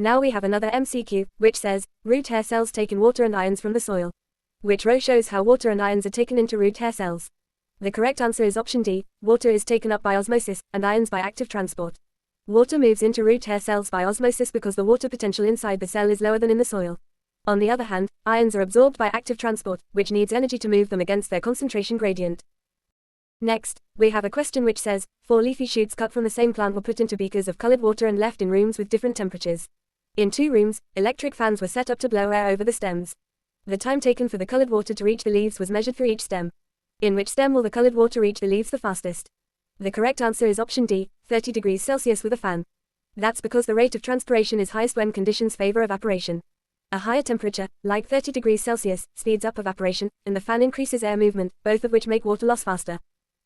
Now we have another MCQ, which says, root hair cells take in water and ions from the soil. Which row shows how water and ions are taken into root hair cells? The correct answer is option D, water is taken up by osmosis, and ions by active transport. Water moves into root hair cells by osmosis because the water potential inside the cell is lower than in the soil. On the other hand, ions are absorbed by active transport, which needs energy to move them against their concentration gradient. Next, we have a question which says, 4 leafy shoots cut from the same plant were put into beakers of colored water and left in rooms with different temperatures. In 2 rooms, electric fans were set up to blow air over the stems. The time taken for the colored water to reach the leaves was measured for each stem. In which stem will the colored water reach the leaves the fastest? The correct answer is option D, 30 degrees Celsius with a fan. That's because the rate of transpiration is highest when conditions favor evaporation. A higher temperature, like 30 degrees Celsius, speeds up evaporation, and the fan increases air movement, both of which make water loss faster.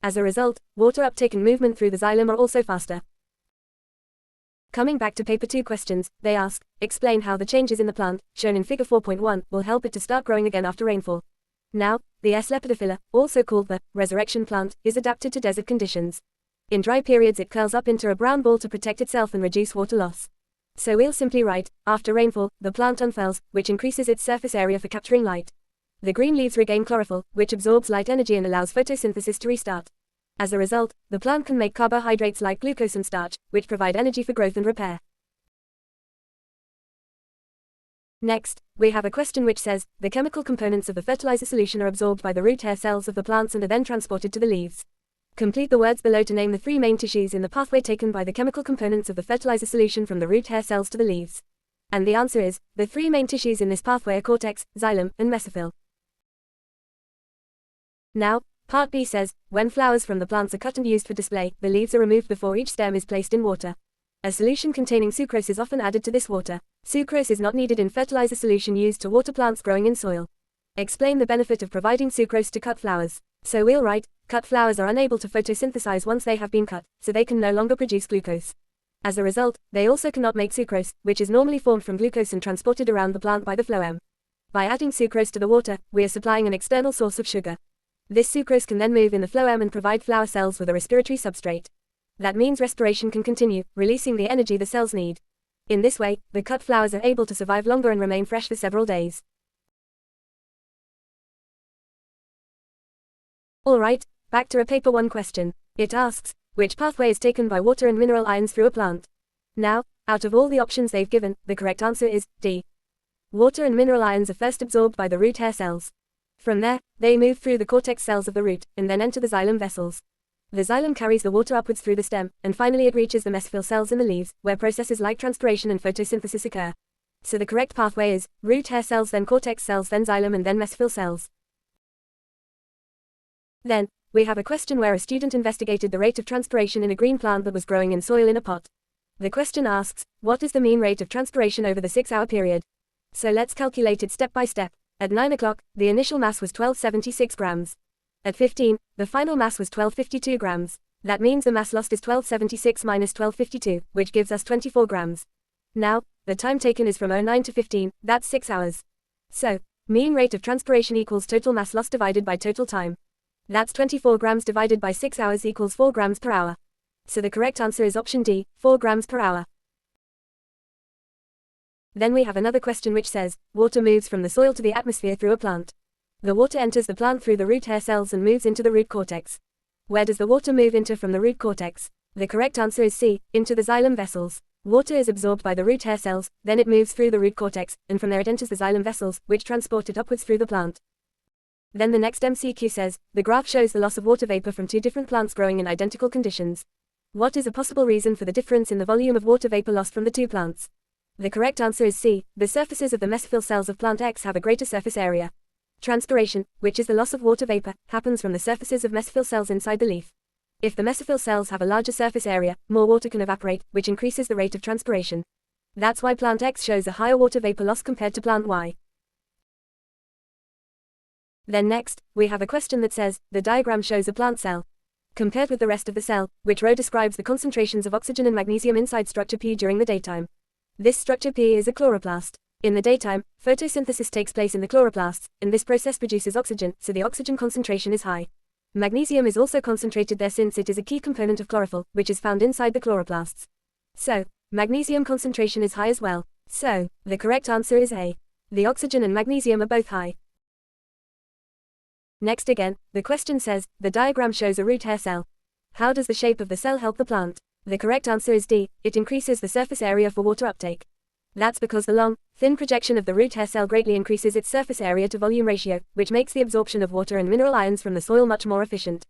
As a result, water uptake and movement through the xylem are also faster. Coming back to paper 2 questions, they ask, explain how the changes in the plant, shown in figure 4.1, will help it to start growing again after rainfall. Now, the S. lepidophylla, also called the resurrection plant, is adapted to desert conditions. In dry periods it curls up into a brown ball to protect itself and reduce water loss. So we'll simply write, after rainfall, the plant unfurls, which increases its surface area for capturing light. The green leaves regain chlorophyll, which absorbs light energy and allows photosynthesis to restart. As a result, the plant can make carbohydrates like glucose and starch, which provide energy for growth and repair. Next, we have a question which says, the chemical components of the fertilizer solution are absorbed by the root hair cells of the plants and are then transported to the leaves. Complete the words below to name the 3 main tissues in the pathway taken by the chemical components of the fertilizer solution from the root hair cells to the leaves. And the answer is, the 3 main tissues in this pathway are cortex, xylem, and mesophyll. Now, Part B says, when flowers from the plants are cut and used for display, the leaves are removed before each stem is placed in water. A solution containing sucrose is often added to this water. Sucrose is not needed in fertilizer solution used to water plants growing in soil. Explain the benefit of providing sucrose to cut flowers. So we'll write, cut flowers are unable to photosynthesize once they have been cut, so they can no longer produce glucose. As a result, they also cannot make sucrose, which is normally formed from glucose and transported around the plant by the phloem. By adding sucrose to the water, we are supplying an external source of sugar. This sucrose can then move in the phloem and provide flower cells with a respiratory substrate. That means respiration can continue, releasing the energy the cells need. In this way, the cut flowers are able to survive longer and remain fresh for several days. Alright, back to a paper 1 question. It asks, which pathway is taken by water and mineral ions through a plant? Now, out of all the options they've given, the correct answer is D. Water and mineral ions are first absorbed by the root hair cells. From there, they move through the cortex cells of the root, and then enter the xylem vessels. The xylem carries the water upwards through the stem, and finally it reaches the mesophyll cells in the leaves, where processes like transpiration and photosynthesis occur. So the correct pathway is, root hair cells then cortex cells then xylem and then mesophyll cells. Then, we have a question where a student investigated the rate of transpiration in a green plant that was growing in soil in a pot. The question asks, what is the mean rate of transpiration over the 6-hour period? So let's calculate it step by step. At 9 o'clock, the initial mass was 1276 grams. At 15, the final mass was 1252 grams. That means the mass lost is 1276 minus 1252, which gives us 24 grams. Now, the time taken is from 09 to 15, that's 6 hours. So, mean rate of transpiration equals total mass lost divided by total time. That's 24 grams divided by 6 hours equals 4 grams per hour. So the correct answer is option D, 4 grams per hour. Then we have another question which says, water moves from the soil to the atmosphere through a plant. The water enters the plant through the root hair cells and moves into the root cortex. Where does the water move into from the root cortex? The correct answer is C, into the xylem vessels. Water is absorbed by the root hair cells, then it moves through the root cortex, and from there it enters the xylem vessels, which transport it upwards through the plant. Then the next MCQ says, the graph shows the loss of water vapor from 2 different plants growing in identical conditions. What is a possible reason for the difference in the volume of water vapor lost from the 2 plants? The correct answer is C, the surfaces of the mesophyll cells of plant X have a greater surface area. Transpiration, which is the loss of water vapor, happens from the surfaces of mesophyll cells inside the leaf. If the mesophyll cells have a larger surface area, more water can evaporate, which increases the rate of transpiration. That's why plant X shows a higher water vapor loss compared to plant Y. Then next, we have a question that says, the diagram shows a plant cell. Compared with the rest of the cell, which row describes the concentrations of oxygen and magnesium inside structure P during the daytime. This structure P is a chloroplast. In the daytime, photosynthesis takes place in the chloroplasts, and this process produces oxygen, so the oxygen concentration is high. Magnesium is also concentrated there since it is a key component of chlorophyll, which is found inside the chloroplasts. So, magnesium concentration is high as well. So, the correct answer is A. The oxygen and magnesium are both high. Next again, the question says, the diagram shows a root hair cell. How does the shape of the cell help the plant? The correct answer is D. It increases the surface area for water uptake. That's because the long, thin projection of the root hair cell greatly increases its surface area to volume ratio, which makes the absorption of water and mineral ions from the soil much more efficient.